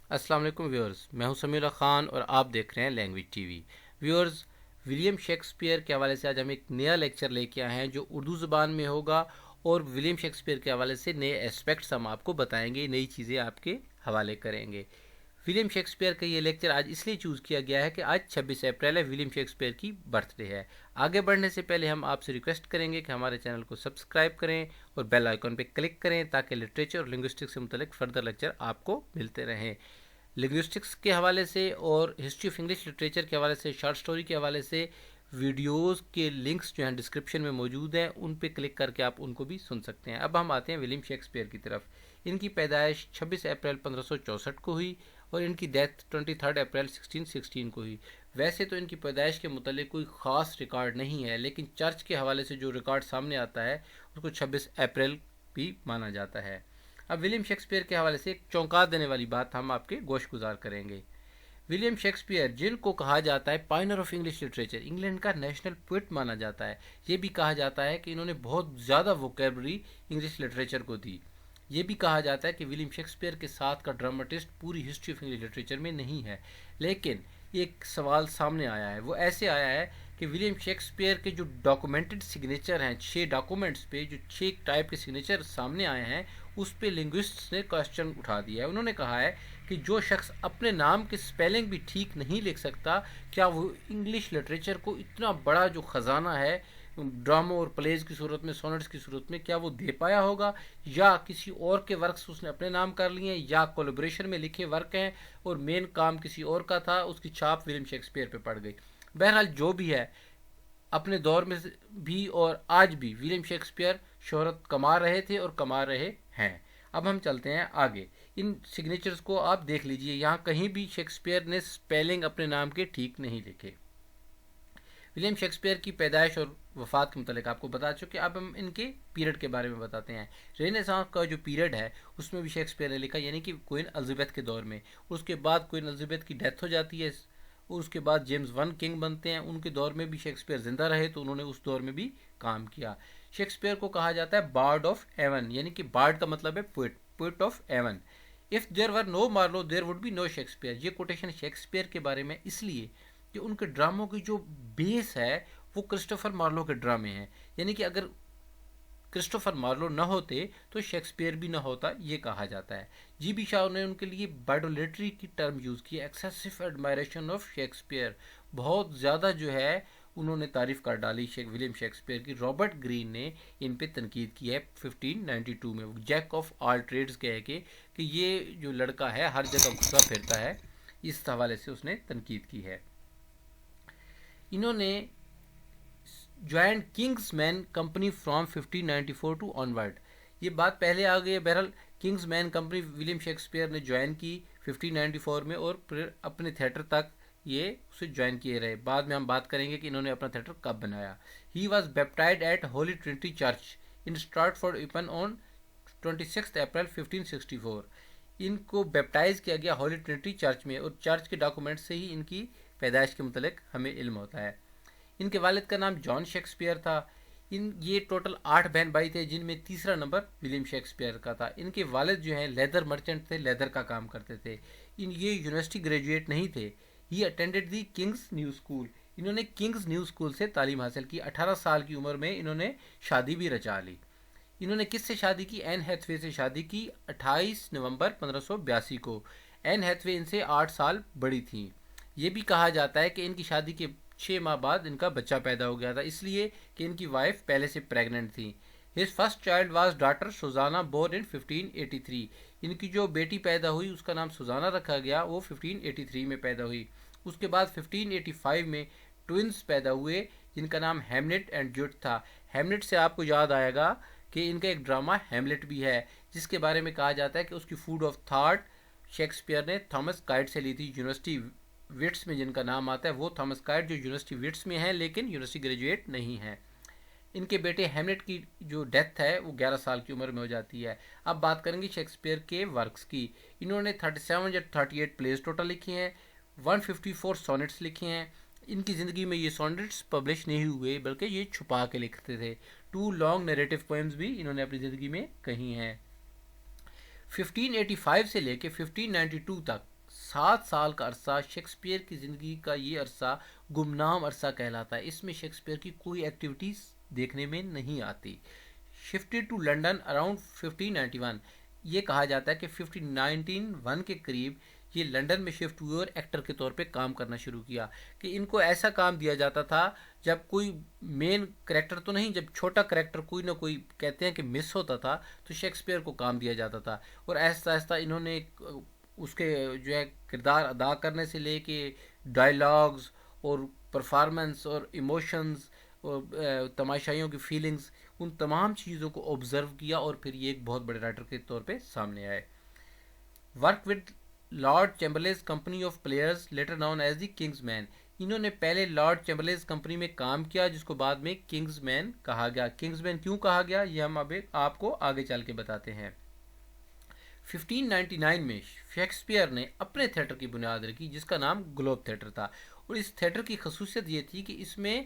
السلام علیکم ویورز، میں ہوں سمیرہ خان اور آپ دیکھ رہے ہیں language T V. Viewers, William Shakespeare کے حوالے سے آج ہم ایک نیا لیکچر لے کے آئے ہیں جو اردو زبان میں ہوگا، اور ولیم شیکسپیئر کے حوالے سے نئے اسپیکٹس ہم آپ کو بتائیں گے، نئی چیزیں آپ کے حوالے کریں گے۔ ولیم شیکسپیئر کا یہ لیکچر آج اس لیے چوز کیا گیا ہے کہ آج 26 اپریل ہے، ولیم شیکسپیئر کی برتھ ڈے ہے۔ آگے بڑھنے سے پہلے ہم آپ سے ریکویسٹ کریں گے کہ ہمارے چینل کو سبسکرائب کریں اور بیل آئیکن پہ کلک کریں تاکہ لٹریچر اور لنگوسٹکس سے متعلق فردر لیکچر آپ کو ملتے رہیں۔ لنگوسٹکس کے حوالے سے اور ہسٹری آف انگلش لٹریچر کے حوالے سے، شارٹ سٹوری کے حوالے سے ویڈیوز کے لنکس جو ہیں ڈسکرپشن میں موجود ہیں، ان پہ کلک کر کے آپ ان کو بھی سن سکتے ہیں۔ اب ہم آتے ہیں ولیم شیکسپیئر کی طرف۔ ان کی پیدائش 26 اپریل 1564 کو ہوئی اور ان کی ڈیتھ 23 اپریل 1616 کو ہوئی۔ ویسے تو ان کی پیدائش کے متعلق کوئی خاص ریکارڈ نہیں ہے، لیکن چرچ کے حوالے سے جو ریکارڈ سامنے آتا ہے اس کو 26 اپریل بھی مانا جاتا ہے۔ اب ولیم شیکسپیئر کے حوالے سے ایک چونکا دینے والی بات ہم آپ کے گوش گزار کریں گے۔ ولیم شیکسپیئر، جن کو کہا جاتا ہے پائنر آف انگلش لٹریچر، انگلینڈ کا نیشنل پوئٹ مانا جاتا ہے، یہ بھی کہا جاتا ہے کہ انہوں نے بہت زیادہ ووکیبلری انگلش لٹریچر کو دی۔ یہ بھی کہا جاتا ہے کہ ولیم شیکسپیئر کے ساتھ کا ڈراماٹسٹ پوری ہسٹری آف انگلش لٹریچر میں نہیں ہے، لیکن ایک سوال سامنے آیا ہے، وہ ایسے آیا ہے کہ ولیم شیکسپیئر کے جو ڈاکومنٹڈ سگنیچر ہیں، 6 ڈاکومنٹس پہ جو 6 ٹائپ کے سگنیچر سامنے آئے ہیں، اس پہ لنگوسٹس نے کوسچن اٹھا دیا ہے۔ انہوں نے کہا ہے کہ جو شخص اپنے نام کے سپیلنگ بھی ٹھیک نہیں لکھ سکتا، کیا وہ انگلش لٹریچر کو اتنا بڑا جو خزانہ ہے ڈراموں اور پلیز کی صورت میں، سونٹس کی صورت میں، کیا وہ دے پایا ہوگا، یا کسی اور کے ورکس اس نے اپنے نام کر لیے ہیں، یا کولیبریشن میں لکھے ورک ہیں اور مین کام کسی اور کا تھا، اس کی چھاپ ولیم شیکسپیئر پہ پڑ گئی۔ بہرحال جو بھی ہے، اپنے دور میں بھی اور آج بھی ولیم شیکسپیئر شہرت کما رہے تھے اور کما رہے ہیں۔ اب ہم چلتے ہیں آگے۔ ان سگنیچرز کو آپ دیکھ لیجئے، یہاں کہیں بھی شیکسپیئر نے سپیلنگ اپنے نام کے ٹھیک نہیں لکھے۔ ولیم شیکسپیئر کی پیدائش اور وفات کے متعلق آپ کو بتا چکے، اب ہم ان کے پیریڈ کے بارے میں بتاتے ہیں۔ رینیسانس کا جو پیریڈ ہے اس میں بھی شیکسپیئر نے لکھا، یعنی کہ کوئن الزبیتھ کے دور میں۔ اس کے بعد کوئن الزبیتھ کی ڈیتھ ہو جاتی ہے، اور اس کے بعد جیمز ون کنگ بنتے ہیں۔ ان کے دور میں بھی شیکسپیئر زندہ رہے تو انہوں نے اس دور میں بھی کام کیا۔ شیکسپیئر کو کہا جاتا ہے بارڈ آف ایون، یعنی کہ بارڈ کا مطلب ہے poet, poet of Avon. If there were no Marlowe there would be no Shakespeare. یہ کوٹیشن شیکسپیئر کے بارے میں اس لیے کہ ان کے ڈراموں کی جو بیس ہے وہ کرسٹوفر مارلو کے ڈرامے ہیں، یعنی کہ اگر کرسٹوفر مارلو نہ ہوتے تو شیکسپیئر بھی نہ ہوتا، یہ کہا جاتا ہے۔ جی بی شاہ نے ان کے لیے بائڈولیٹری کی ٹرم یوز کی، ایکسیسو ایڈمائریشن آف شیکسپیئر، بہت زیادہ جو ہے انہوں نے تعریف کر ڈالی ولیم شیکسپیئر کی۔ رابرٹ گرین نے ان پہ تنقید کی ہے 1592 میں، جیک آف آل ٹریڈز کہہ کے کہ یہ جو لڑکا ہے ہر جگہ گھسا پھرتا ہے، اس حوالے سے اس نے تنقید کی ہے۔ انہوں نے joined King's Men company from 1594 to onward, یہ بات پہلے آ گئی ہے۔ بہرحال King's Men company William Shakespeare نے جوائن کی 1594 میں، اور پھر اپنے تھیٹر تک یہ اسے جوائن کیے رہے۔ بعد میں ہم بات کریں گے کہ انہوں نے اپنا تھیٹر کب بنایا۔ He was baptised at Holy Trinity Church in Stratford upon Avon 26 April 1564۔ ان کو بیپٹائز کیا گیا ہولی ٹرینٹی چرچ میں، اور چرچ کے ڈاکومنٹ سے ہی ان کی پیدائش کے متعلق ہمیں علم ہوتا ہے۔ ان کے والد کا نام جان شیکسپیئر تھا۔ یہ ٹوٹل 8 بہن بھائی تھے، جن میں تیسرا نمبر ولیم شیکسپیئر کا تھا۔ ان کے والد جو ہیں لیدر مرچنٹ تھے، لیدر کا کام کرتے تھے۔ یہ یونیورسٹی گریجویٹ نہیں تھے۔ ہی اٹینڈڈ دی کنگز نیو اسکول، انہوں نے کنگز نیو اسکول سے تعلیم حاصل کی۔ 18 سال کی عمر میں انہوں نے شادی بھی رچا لی۔ انہوں نے کس سے شادی کی؟ این ہیتھوے سے شادی کی 28 نومبر 1582 کو۔ این ہیتھوے ان سے 8 سال بڑی تھیں۔ یہ بھی کہا جاتا ہے کہ ان کی شادی کے 6 ماہ بعد ان کا بچہ پیدا ہو گیا تھا، اس لیے کہ ان کی وائف پہلے سے پریگننٹ تھی۔ His first child was daughter Susanna born in 1583۔ ان کی جو بیٹی پیدا ہوئی اس کا نام سوزانا رکھا گیا، وہ 1583 میں پیدا ہوئی۔ اس کے بعد 1585 میں ٹوئنز پیدا ہوئے جن کا نام ہیملٹ اینڈ جوٹ تھا۔ ہیملٹ سے آپ کو یاد آئے گا کہ ان کا ایک ڈرامہ ہیملٹ بھی ہے، جس کے بارے میں کہا جاتا ہے کہ اس کی فوڈ آف تھاٹ شیکسپیئر نے تھامس کائٹ سے لی تھی۔ یونیورسٹی وٹس میں جن کا نام آتا ہے وہ تھامس کائٹ، جو یونیورسٹی وٹس میں ہیں لیکن یونیورسٹی گریجویٹ نہیں ہیں۔ ان کے بیٹے ہیملٹ کی جو ڈیتھ ہے وہ 11 سال کی عمر میں ہو جاتی ہے۔ اب بات کریں گے شیکسپیئر کے ورکس کی۔ انہوں نے 37 یا 38 پلیز ٹوٹل لکھی ہیں، 154 سونٹس لکھے ہیں۔ ان کی زندگی میں یہ سونٹس پبلش نہیں ہوئے بلکہ یہ چھپا کے لکھتے تھے۔ 2 لانگ نیریٹو پوئمز بھی انہوں نے اپنی زندگی میں کہی ہیں۔ 1585 سے لے کے 1592 تک 7 سال کا عرصہ شیکسپیئر کی زندگی کا یہ عرصہ گمنام عرصہ کہلاتا ہے. اس میں شیکسپیئر کی کوئی ایکٹیویٹیز دیکھنے میں نہیں آتی. Shifted to London around 1591. یہ کہا جاتا ہے کہ 1591 کے قریب یہ لنڈن میں شفٹ ہوئے اور ایکٹر کے طور پہ کام کرنا شروع کیا. کہ ان کو ایسا کام دیا جاتا تھا جب کوئی مین کریکٹر تو نہیں, جب چھوٹا کریکٹر کوئی نہ کوئی کہتے ہیں کہ مس ہوتا تھا تو شیکسپیئر کو کام دیا جاتا تھا. اور آہستہ آہستہ انہوں نے اس کے جو ہے کردار ادا کرنے سے لے کے ڈائلاگز اور پرفارمنس اور ایموشنز اور تماشائیوں کی فیلنگز, ان تمام چیزوں کو آبزرو کیا اور پھر یہ ایک بہت بڑے رائٹر کے طور پہ سامنے آئے. Work with Lord Chamberlain's company of players later known as the King's Men. انہوں نے پہلے لارڈ چیمبرلینز کمپنی میں کام کیا جس کو بعد میں کنگز مین کہا گیا. کنگز مین کیوں کہا گیا یہ ہم اب آپ کو آگے چل کے بتاتے ہیں. 1599 میں شیکسپیئر نے اپنے تھیٹر کی بنیاد رکھی جس کا نام گلوب تھیٹر تھا. اور اس تھیٹر کی خصوصیت یہ تھی کہ اس میں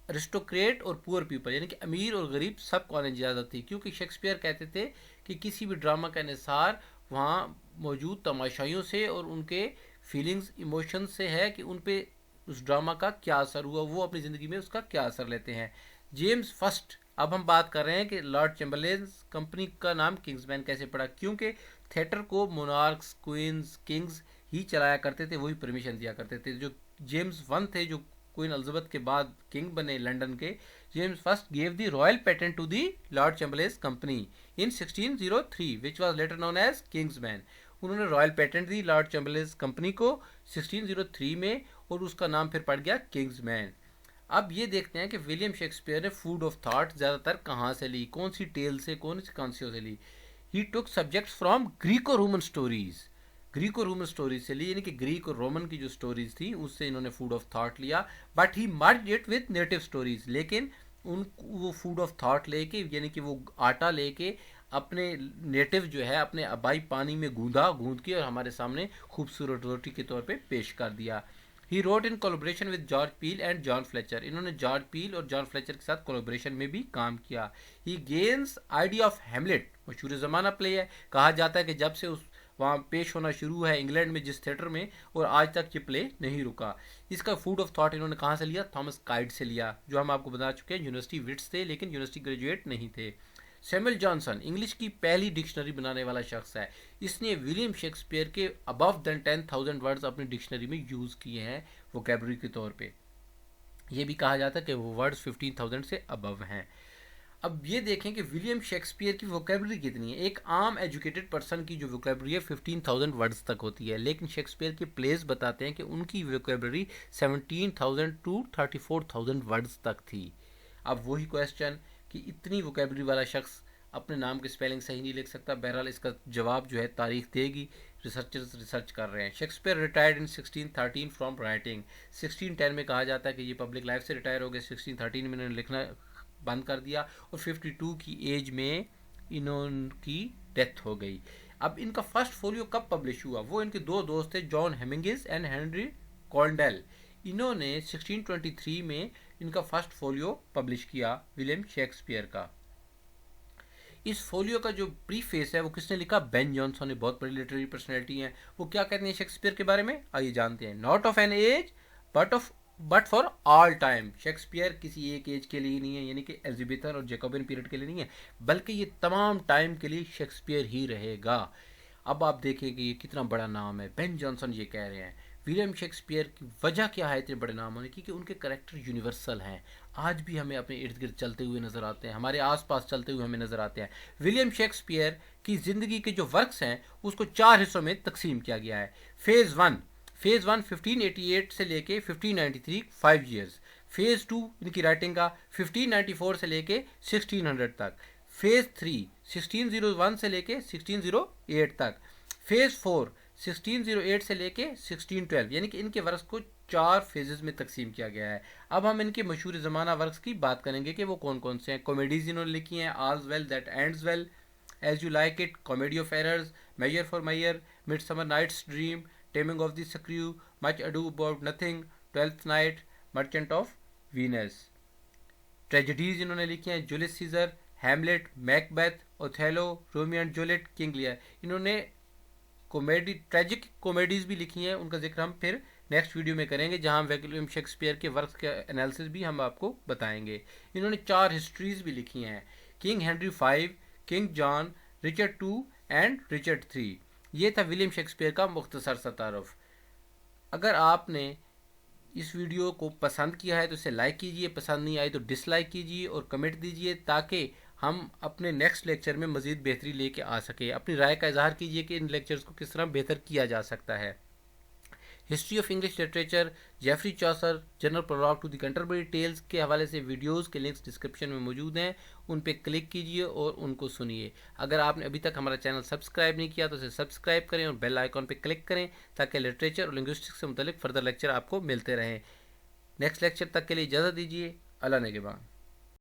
ارسٹوکریٹ اور پور پیپل یعنی کہ امیر اور غریب سب کو آنے کی اجازت تھی, کیونکہ شیکسپیئر کہتے تھے کہ کسی بھی ڈرامہ کا انحصار وہاں موجود تماشائیوں سے اور ان کے فیلنگز ایموشنز سے ہے کہ ان پہ اس ڈرامہ کا کیا اثر ہوا, وہ اپنی زندگی میں اس کا کیا اثر لیتے ہیں. جیمز فرسٹ, اب ہم بات کر رہے ہیں کہ لارڈ چیمبرلینز کمپنی کا نام کنگز مین کیسے پڑا, کیونکہ تھیٹر کو مونارکس, کوئنز, کنگز ہی چلایا کرتے تھے, وہی پرمیشن دیا کرتے تھے. جو جیمز ون تھے جو کوئن الزبتھ کے بعد کنگ بنے لنڈن کے, James first gave the royal patent to the Lord Chamberlain's company in 1603 which was later known as King's Men. انہوں نے رائل پیٹنٹ دی لارڈ چیمبرلینز کمپنی کو 1603 میں اور اس کا نام پھر پڑ گیا کنگز مین. اب یہ دیکھتے ہیں کہ ولیم شیکسپیئر نے فوڈ آف تھاٹ زیادہ تر کہاں سے لی, کون سی ٹیل سے, کون سی کانسیوں سے لی. He took subjects from Greco Roman stories, Greco Roman stories سے لی, یعنی کہ گریک اور رومن کی جو سٹوریز تھیں اس سے انہوں نے فوڈ آف تھاٹ لیا. But he merged it with native stories, لیکن ان وہ فوڈ آف تھاٹ لے کے یعنی کہ وہ آٹا لے کے اپنے نیٹو جو ہے اپنے آبائی پانی میں گوند کے اور ہمارے سامنے خوبصورت روٹی کے طور پہ پیش کر دیا. He wrote in collaboration with George Peele and John Fletcher, انہوں نے جارج پیل اور جان فلیچر کے ساتھ کولیبریشن میں بھی کام کیا. ہی گینز آئیڈیا آف ہیملیٹ, مشہور زمانہ پلے ہے, کہا جاتا ہے کہ جب سے اس وہاں پیش ہونا شروع ہے انگلینڈ میں جس تھیٹر میں, اور آج تک یہ پلے نہیں رکا. اس کا فوڈ آف تھاٹ انہوں نے کہاں سے لیا, تھامس کائڈ سے لیا, جو ہم آپ کو بتا چکے ہیں یونیورسٹی وٹس تھے لیکن یونیورسٹی گریجویٹ نہیں تھے. سیموئل جانسن انگلش کی پہلی ڈکشنری بنانے والا شخص ہے. اس نے ولیم شیکسپیئر کے ابو دین 10,000 ورڈز اپنی ڈکشنری میں یوز کیے ہیں ووکیبلری کے طور پہ. یہ بھی کہا جاتا ہے کہ وہ ورڈز 15,000 سے ابو ہیں. اب یہ دیکھیں کہ ولیم شیکسپیئر کی ووکیبلری کتنی ہے. ایک عام ایجوکیٹڈ پرسن کی جو ووکیبلری ہے 15,000 ورڈز تک ہوتی ہے, لیکن شیکسپیئر کے پلیز بتاتے ہیں کہ ان کی ووکیبلری 17,000 ٹو 34,000 ورڈز تک تھی. اب وہی کویسچن کہ اتنی ووکیبلری والا شخص اپنے نام کی سپیلنگ صحیح نہیں لکھ سکتا. بہرحال اس کا جواب جو ہے تاریخ دے گی, ریسرچرز ریسرچ کر رہے ہیں. Shakespeare retired in 1613 from writing, 1610 میں کہا جاتا ہے کہ یہ پبلک لائف سے ریٹائر ہو گئے, 1613 میں انہوں نے لکھنا بند کر دیا اور 52 کی ایج میں انہوں کی ڈیتھ ہو گئی. اب ان کا فرسٹ فولیو کب پبلش ہوا, وہ ان کے دو دوست تھے جان ہیمنگز اینڈ ہنری کولڈیل. انہوں نے 1623 میں ان کا فرسٹ فولیو پبلش کیا ولیم شیکسپیئر کا. اس فولیو کا جو پریفیس ہے وہ کس نے لکھا, بین جانسن نے, بہت بڑی لٹریری پرسنالٹی ہیں. وہ کیا کہتے ہیں شیکسپیئر کے بارے میں, آئیے جانتے ہیں. Not of an age but for all time. Shakespeare کسی ایک ایج کے لیے نہیں ہے, یعنی کہ ایلزابیتھن اور جیکوبین پیریڈ کے لیے نہیں ہے, بلکہ یہ تمام ٹائم کے لیے شیکسپیئر ہی رہے گا. اب آپ دیکھیں کہ یہ کتنا بڑا نام ہے. بین جانسن یہ کہہ رہے ہیں ولیم شیکسپیئر کی وجہ کیا ہے اتنے بڑے نام ہونے کی, کہ ان کے کریکٹر یونیورسل ہیں, آج بھی ہمیں اپنے ارد گرد چلتے ہوئے نظر آتے ہیں, ہمارے آس پاس چلتے ہوئے ہمیں نظر آتے ہیں. ولیم شیکسپیئر کی زندگی کے جو ورکس ہیں اس کو 4 حصوں میں تقسیم کیا گیا ہے. فیز 1 1588 سے لے کے 1593 5 ایئرز. فیز 2 ان کی رائٹنگ کا 1594 سے لے کے 1600 تک. فیز 3 1601 سے لے کے 1608 تک. فیز 4 1608 سے لے کے 1612, یعنی کہ ان کے ورکس کو 4 فیزز میں تقسیم کیا گیا ہے. اب ہم ان کے مشہور زمانہ ورکس کی بات کریں گے کہ وہ کون کون سے ہیں. کامیڈیز انہوں نے لکھی ہیں, All's Well That Ends Well, As You Like It, Comedy of Errors, Measure for Measure, Midsummer Night's Dream, Taming of the Shrew, Much Ado About Nothing, Twelfth Night, Merchant of Venice. Tragedies انہوں نے لکھی ہیں, Julius Caesar, Hamlet, Macbeth, Othello, Romeo and Juliet, King Lear. انہوں نے comedy tragic comedies بھی لکھی ہیں، ان کا ذکر ہم پھر نیکسٹ ویڈیو میں کریں گے، جہاں ولیم شیکسپیئر کے ورک کے انالیسس بھی ہم آپ کو بتائیں گے۔ انہوں نے 4 ہسٹریز بھی لکھی ہیں، King Henry 5، King John, Richard 2 and Richard 3۔ یہ تھا ولیم شیکسپیئر کا مختصر سا تعارف۔ اگر آپ نے اس ویڈیو کو پسند کیا ہے تو اسے لائک کیجئے، پسند نہیں آئی تو ڈس لائک کیجئے اور کمنٹ دیجئے، تاکہ ہم اپنے نیکسٹ لیکچر میں مزید بہتری لے کے آ سکیں۔ اپنی رائے کا اظہار کیجئے کہ ان لیکچرز کو کس طرح بہتر کیا جا سکتا ہے۔ History of English literature, Geoffrey Chaucer, General Prologue to the Canterbury Tales کے حوالے سے ویڈیوز کے لنکس ڈسکرپشن میں موجود ہیں، ان پہ کلک کیجئے اور ان کو سنیے۔ اگر آپ نے ابھی تک ہمارا چینل سبسکرائب نہیں کیا تو اسے سبسکرائب کریں اور بیل آئیکن پہ کلک کریں، تاکہ لٹریچر اور لنگوسٹکس سے متعلق فردر لیکچر آپ کو ملتے رہیں۔ نیکسٹ لیکچر تک کے لیے اجازت دیجیے۔ اللہ نگہبان۔